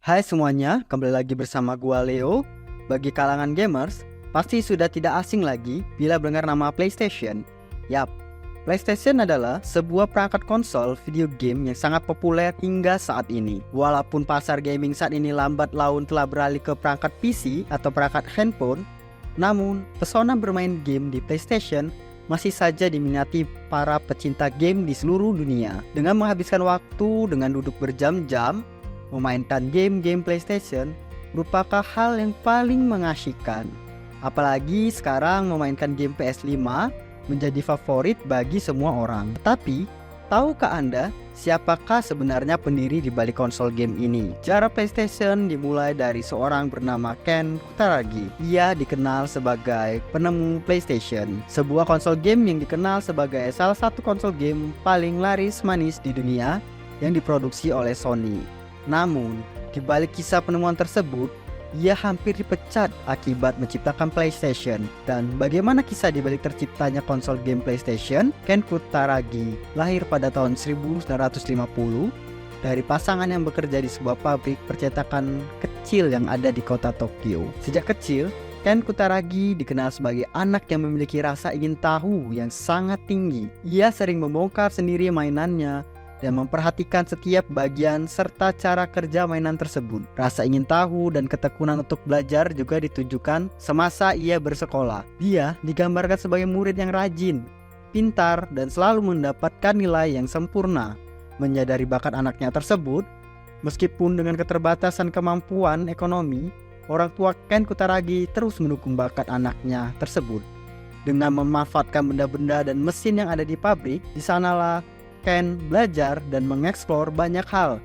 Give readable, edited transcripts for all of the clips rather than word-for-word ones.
Hai semuanya, kembali lagi bersama gua Leo. Bagi kalangan gamers, pasti sudah tidak asing lagi bila mendengar nama PlayStation. Yap, PlayStation adalah sebuah perangkat konsol video game yang sangat populer hingga saat ini. Walaupun pasar gaming saat ini lambat laun telah beralih ke perangkat PC atau perangkat handphone, namun pesona bermain game di PlayStation masih saja diminati para pecinta game di seluruh dunia. Dengan menghabiskan waktu dengan duduk berjam-jam memainkan game-game PlayStation merupakan hal yang paling mengasyikkan. Apalagi sekarang memainkan game PS5 menjadi favorit bagi semua orang. Tapi, tahukah Anda siapakah sebenarnya pendiri di balik konsol game ini? Sejarah PlayStation dimulai dari seorang bernama Ken Kutaragi. Ia dikenal sebagai penemu PlayStation, sebuah konsol game yang dikenal sebagai salah satu konsol game paling laris manis di dunia yang diproduksi oleh Sony. Namun, di balik kisah penemuan tersebut, ia hampir dipecat akibat menciptakan PlayStation. Dan bagaimana kisah di balik terciptanya konsol game PlayStation? Ken Kutaragi lahir pada tahun 1950 dari pasangan yang bekerja di sebuah pabrik percetakan kecil yang ada di kota Tokyo. Sejak kecil, Ken Kutaragi dikenal sebagai anak yang memiliki rasa ingin tahu yang sangat tinggi. Ia sering membongkar sendiri mainannya dan memperhatikan setiap bagian serta cara kerja mainan tersebut. Rasa ingin tahu dan ketekunan untuk belajar juga ditunjukkan semasa ia bersekolah. Dia digambarkan sebagai murid yang rajin, pintar, dan selalu mendapatkan nilai yang sempurna. Menyadari bakat anaknya tersebut, meskipun dengan keterbatasan kemampuan ekonomi, orang tua Ken Kutaragi terus mendukung bakat anaknya tersebut. Dengan memanfaatkan benda-benda dan mesin yang ada di pabrik, di sanalah Ken belajar dan mengeksplor banyak hal,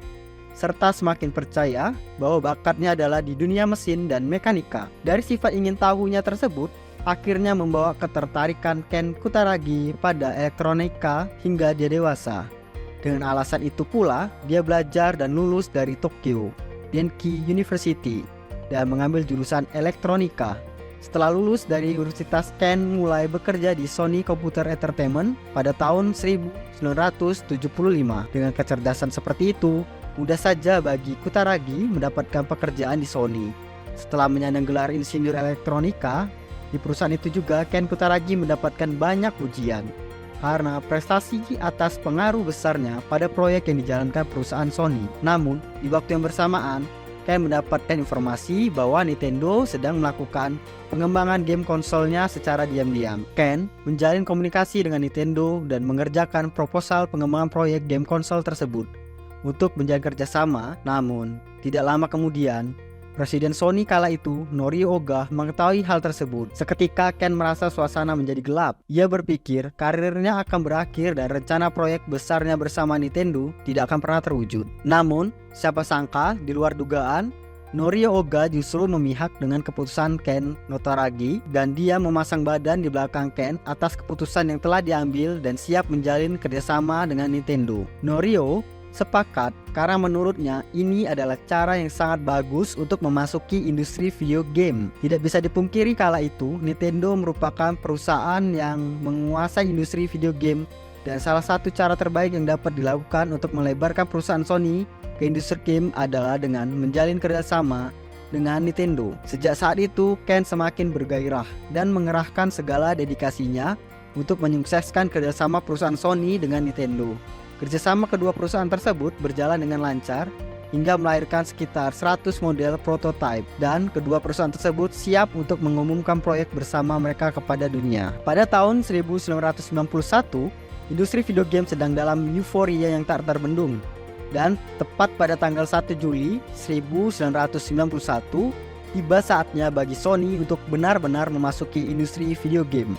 serta semakin percaya bahwa bakatnya adalah di dunia mesin dan mekanika. Dari sifat ingin tahunya tersebut, akhirnya membawa ketertarikan Ken Kutaragi pada elektronika hingga dia dewasa. Dengan alasan itu pula, dia belajar dan lulus dari Tokyo Denki University dan mengambil jurusan elektronika. Setelah lulus dari universitas, Ken mulai bekerja di Sony Computer Entertainment pada tahun 1975. Dengan kecerdasan seperti itu, mudah saja bagi Kutaragi mendapatkan pekerjaan di Sony. Setelah menyandang gelar insinyur elektronika, di perusahaan itu juga Ken Kutaragi mendapatkan banyak pujian karena prestasi atas pengaruh besarnya pada proyek yang dijalankan perusahaan Sony. Namun, di waktu yang bersamaan, Ken mendapatkan informasi bahwa Nintendo sedang melakukan pengembangan game konsolnya secara diam-diam. Ken menjalin komunikasi dengan Nintendo dan mengerjakan proposal pengembangan proyek game konsol tersebut untuk menjalin kerjasama. Namun, tidak lama kemudian, Presiden Sony kala itu, Norio Oga, mengetahui hal tersebut. Seketika Ken merasa suasana menjadi gelap. Ia berpikir karirnya akan berakhir dan rencana proyek besarnya bersama Nintendo tidak akan pernah terwujud. Namun, siapa sangka di luar dugaan, Norio Oga justru memihak dengan keputusan Ken Kutaragi dan dia memasang badan di belakang Ken atas keputusan yang telah diambil dan siap menjalin kerjasama dengan Nintendo. Norio sepakat karena menurutnya ini adalah cara yang sangat bagus untuk memasuki industri video game. Tidak bisa dipungkiri kala itu Nintendo merupakan perusahaan yang menguasai industri video game dan salah satu cara terbaik yang dapat dilakukan untuk melebarkan perusahaan Sony ke industri game adalah dengan menjalin kerjasama dengan Nintendo. Sejak saat itu Ken semakin bergairah dan mengerahkan segala dedikasinya untuk menyukseskan kerjasama perusahaan Sony dengan Nintendo. Kerjasama kedua perusahaan tersebut berjalan dengan lancar hingga melahirkan sekitar 100 model prototipe dan kedua perusahaan tersebut siap untuk mengumumkan proyek bersama mereka kepada dunia. Pada tahun 1991, industri video game sedang dalam euforia yang tak terbendung dan tepat pada tanggal 1 Juli 1991 tiba saatnya bagi Sony untuk benar-benar memasuki industri video game.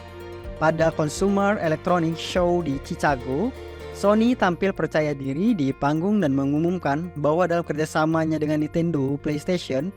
Pada Consumer Electronics Show di Chicago, Sony tampil percaya diri di panggung dan mengumumkan bahwa dalam kerjasamanya dengan Nintendo PlayStation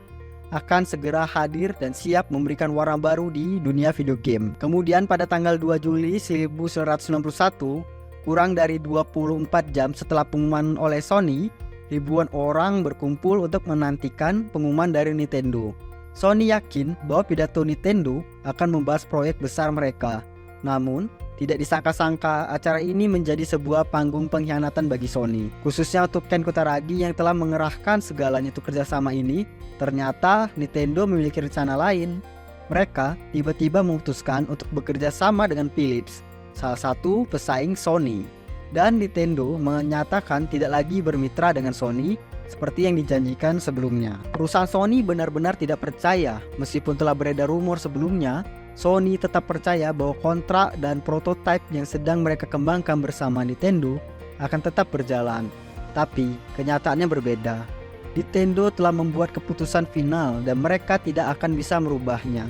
akan segera hadir dan siap memberikan warna baru di dunia video game. Kemudian pada tanggal 2 Juli 1991, kurang dari 24 jam setelah pengumuman oleh Sony, ribuan orang berkumpul untuk menantikan pengumuman dari Nintendo. Sony yakin bahwa pidato Nintendo akan membahas proyek besar mereka. Namun, Tidak disangka-sangka, acara ini menjadi sebuah panggung pengkhianatan bagi Sony. Khususnya untuk Ken Kutaragi yang telah mengerahkan segalanya untuk kerjasama ini, ternyata Nintendo memiliki rencana lain. Mereka tiba-tiba memutuskan untuk bekerja sama dengan Philips, salah satu pesaing Sony. Dan Nintendo menyatakan tidak lagi bermitra dengan Sony seperti yang dijanjikan sebelumnya. Perusahaan Sony benar-benar tidak percaya, meskipun telah beredar rumor sebelumnya. Sony tetap percaya bahwa kontrak dan prototipe yang sedang mereka kembangkan bersama Nintendo akan tetap berjalan. Tapi kenyataannya berbeda. Nintendo telah membuat keputusan final dan mereka tidak akan bisa merubahnya.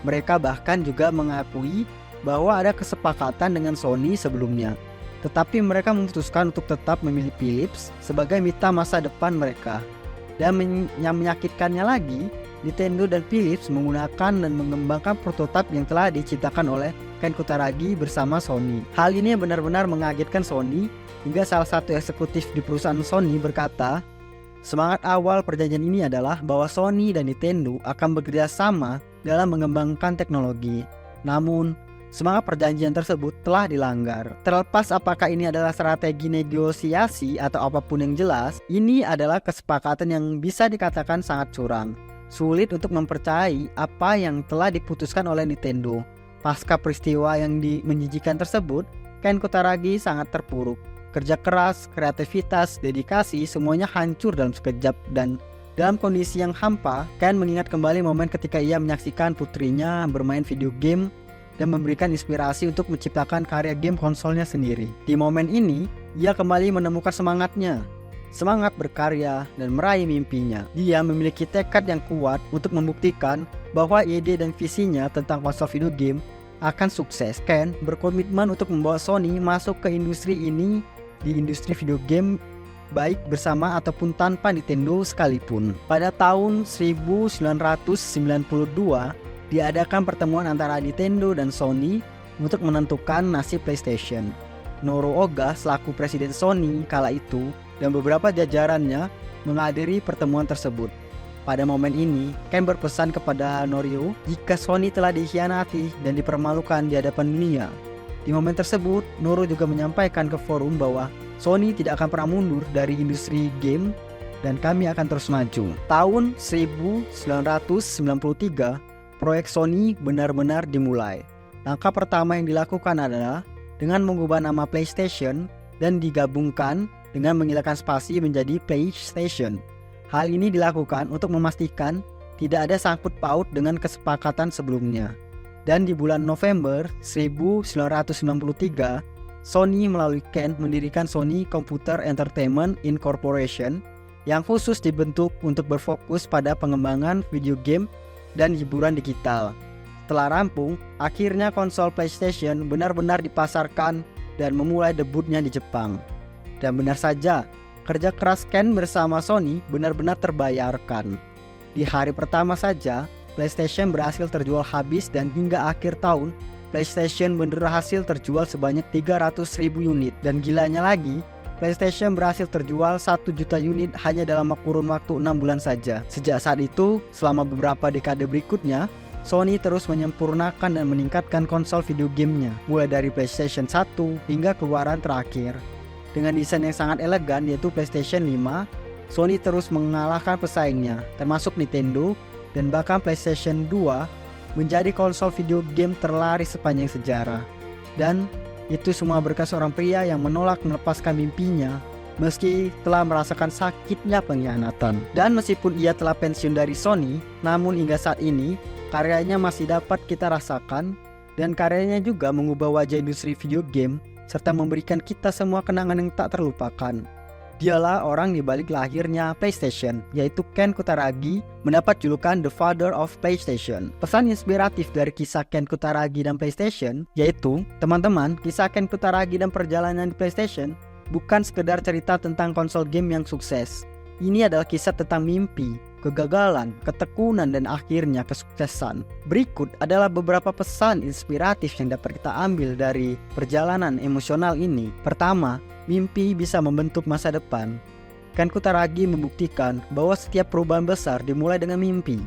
Mereka bahkan juga mengakui bahwa ada kesepakatan dengan Sony sebelumnya. Tetapi mereka memutuskan untuk tetap memilih Philips sebagai mitra masa depan mereka. Dan yang menyakitkannya lagi, Nintendo dan Philips menggunakan dan mengembangkan prototipe yang telah diciptakan oleh Ken Kutaragi bersama Sony. Hal ini benar-benar mengagetkan Sony, hingga salah satu eksekutif di perusahaan Sony berkata, semangat awal perjanjian ini adalah bahwa Sony dan Nintendo akan bekerja sama dalam mengembangkan teknologi. Namun, semangat perjanjian tersebut telah dilanggar. Terlepas apakah ini adalah strategi negosiasi atau apapun yang jelas, ini adalah kesepakatan yang bisa dikatakan sangat curang. Sulit untuk mempercayai apa yang telah diputuskan oleh Nintendo. Pasca peristiwa yang menjijikan tersebut, Ken Kutaragi sangat terpuruk. Kerja keras, kreativitas, dedikasi semuanya hancur dalam sekejap, dan dalam kondisi yang hampa, Ken mengingat kembali momen ketika ia menyaksikan putrinya bermain video game dan memberikan inspirasi untuk menciptakan karya game konsolnya sendiri. Di momen ini, ia kembali menemukan semangatnya. Semangat berkarya dan meraih mimpinya. Dia memiliki tekad yang kuat untuk membuktikan bahwa ide dan visinya tentang konsol video game akan sukses. Ken berkomitmen untuk membawa Sony masuk ke industri ini, di industri video game, baik bersama ataupun tanpa Nintendo sekalipun. Pada tahun 1992, diadakan pertemuan antara Nintendo dan Sony untuk menentukan nasib PlayStation. Norio Oga selaku presiden Sony kala itu dan beberapa jajarannya menghadiri pertemuan tersebut. Pada momen ini, Ken berpesan kepada Norio jika Sony telah dikhianati dan dipermalukan di hadapan dunia. Di momen tersebut, Norio juga menyampaikan ke forum bahwa Sony tidak akan pernah mundur dari industri game dan kami akan terus maju. Tahun 1993, proyek Sony benar-benar dimulai. Langkah pertama yang dilakukan adalah dengan mengubah nama PlayStation dan digabungkan dengan menghilangkan spasi menjadi PlayStation. Hal ini dilakukan untuk memastikan tidak ada sangkut paut dengan kesepakatan sebelumnya. Dan di bulan November 1993, Sony melalui Ken mendirikan Sony Computer Entertainment Incorporation yang khusus dibentuk untuk berfokus pada pengembangan video game dan hiburan digital. Setelah rampung, akhirnya konsol PlayStation benar-benar dipasarkan dan memulai debutnya di Jepang. Dan benar saja, kerja keras Ken bersama Sony benar-benar terbayarkan. Di hari pertama saja, PlayStation berhasil terjual habis dan hingga akhir tahun, PlayStation berhasil terjual sebanyak 300.000 unit. Dan gilanya lagi, PlayStation berhasil terjual 1 juta unit hanya dalam kurun waktu 6 bulan saja. Sejak saat itu, selama beberapa dekade berikutnya, Sony terus menyempurnakan dan meningkatkan konsol video gamenya, mulai dari PlayStation 1 hingga keluaran terakhir. Dengan desain yang sangat elegan yaitu PlayStation 5, Sony terus mengalahkan pesaingnya, termasuk Nintendo, dan bahkan PlayStation 2 menjadi konsol video game terlaris sepanjang sejarah. Dan itu semua berkat seorang pria yang menolak melepaskan mimpinya meski telah merasakan sakitnya pengkhianatan. Dan meskipun ia telah pensiun dari Sony, namun hingga saat ini karyanya masih dapat kita rasakan, dan karyanya juga mengubah wajah industri video game serta memberikan kita semua kenangan yang tak terlupakan. Dialah orang di balik lahirnya PlayStation, yaitu Ken Kutaragi, mendapat julukan The Father of PlayStation. Pesan inspiratif dari kisah Ken Kutaragi dan PlayStation yaitu, teman-teman, kisah Ken Kutaragi dan perjalanan di PlayStation bukan sekedar cerita tentang konsol game yang sukses. Ini adalah kisah tentang mimpi, kegagalan, ketekunan, dan akhirnya kesuksesan. Berikut adalah beberapa pesan inspiratif yang dapat kita ambil dari perjalanan emosional ini. Pertama, mimpi bisa membentuk masa depan. Ken Kutaragi membuktikan bahwa setiap perubahan besar dimulai dengan mimpi.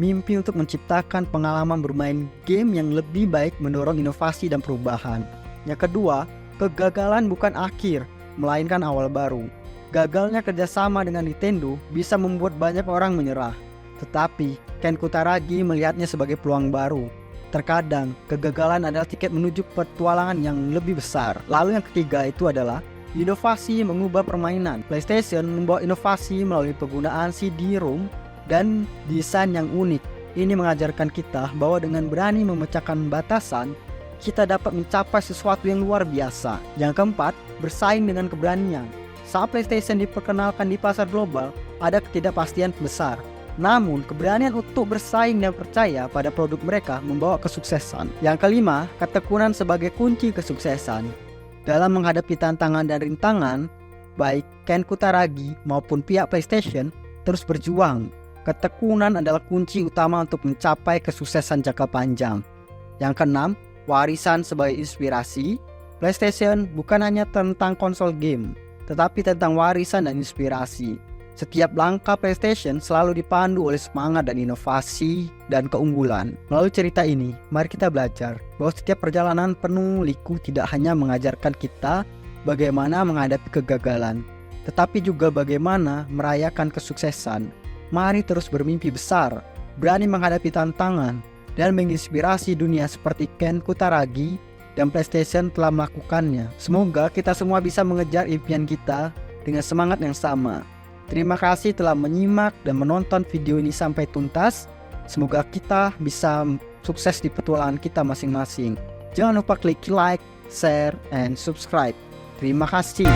Mimpi untuk menciptakan pengalaman bermain game yang lebih baik mendorong inovasi dan perubahan. Yang kedua, kegagalan bukan akhir, melainkan awal baru. Gagalnya kerjasama dengan Nintendo bisa membuat banyak orang menyerah. Tetapi, Ken Kutaragi melihatnya sebagai peluang baru. Terkadang, kegagalan adalah tiket menuju petualangan yang lebih besar. Lalu yang ketiga itu adalah inovasi mengubah permainan. PlayStation membawa inovasi melalui penggunaan CD-ROM dan desain yang unik. Ini mengajarkan kita bahwa dengan berani memecahkan batasan, kita dapat mencapai sesuatu yang luar biasa. Yang keempat, bersaing dengan keberanian. Saat PlayStation diperkenalkan di pasar global, ada ketidakpastian besar. Namun, keberanian untuk bersaing dan percaya pada produk mereka membawa kesuksesan. Yang kelima, ketekunan sebagai kunci kesuksesan. Dalam menghadapi tantangan dan rintangan, baik Ken Kutaragi maupun pihak PlayStation terus berjuang. Ketekunan adalah kunci utama untuk mencapai kesuksesan jangka panjang. Yang keenam, warisan sebagai inspirasi. PlayStation bukan hanya tentang konsol game, tetapi tentang warisan dan inspirasi. Setiap langkah PlayStation selalu dipandu oleh semangat dan inovasi dan keunggulan. Melalui cerita ini, mari kita belajar bahwa setiap perjalanan penuh liku tidak hanya mengajarkan kita bagaimana menghadapi kegagalan, tetapi juga bagaimana merayakan kesuksesan. Mari terus bermimpi besar, berani menghadapi tantangan, dan menginspirasi dunia seperti Ken Kutaragi dan PlayStation telah melakukannya. Semoga kita semua bisa mengejar impian kita dengan semangat yang sama. Terima kasih telah menyimak dan menonton video ini sampai tuntas. Semoga kita bisa sukses di petualangan kita masing-masing. Jangan lupa klik like, share, and subscribe. Terima kasih.